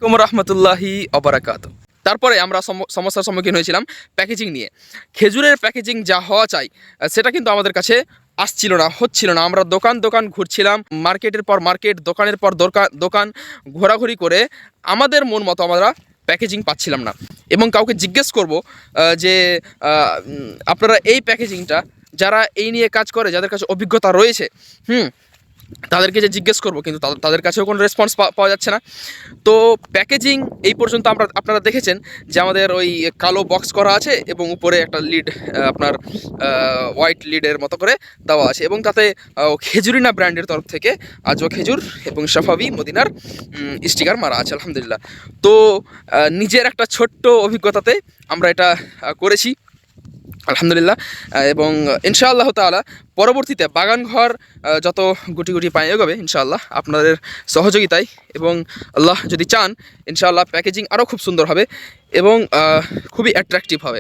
কুম রহমতুল্লাহি অবরাকাত। তারপরে আমরা সমস্যার সম্মুখীন হয়েছিলাম প্যাকেজিং নিয়ে। খেজুরের প্যাকেজিং যা হওয়া চাই সেটা কিন্তু আমাদের কাছে আসছিল না, হচ্ছিল না। আমরা দোকান দোকান ঘুরছিলাম, মার্কেটের পর মার্কেট, দোকানের পর দোকান ঘোরাঘুরি করে আমাদের মন মতো আমরা প্যাকেজিং পাচ্ছিলাম না। এবং কাউকে জিজ্ঞেস করব যে আপনারা এই প্যাকেজিংটা যারা এই নিয়ে কাজ করে, যাদের কাছে অভিজ্ঞতা রয়েছে, তাদেরকে যে জিজ্ঞেস করবো, কিন্তু তাদের কাছেও কোনো রেসপন্স পাওয়া যাচ্ছে না। তো প্যাকেজিং এই পর্যন্ত আপনারা দেখেছেন যে আমাদের ওই কালো বক্স করা আছে এবং উপরে একটা লিড, আপনার হোয়াইট লিডের মতো করে দেওয়া আছে, এবং তাতে খেজুরিনা ব্র্যান্ডের তরফ থেকে আজওয়া খেজুর এবং সাফাবি মদিনার স্টিকার মারা আছে, আলহামদুলিল্লাহ। তো নিজের একটা ছোট্ট অভিজ্ঞতাতে আমরা এটা করেছি, আলহামদুলিল্লাহ। এবং ইনশাআল্লাহ তাআলা পরবর্তীতে বাগানঘর যত গুটি গুটি পায়ে এগোবে ইনশাআল্লাহ আপনাদের সহযোগিতায়, এবং আল্লাহ যদি চান ইনশাআল্লাহ প্যাকেজিং আরও খুব সুন্দর হবে এবং খুবই অ্যাট্রাকটিভ হবে।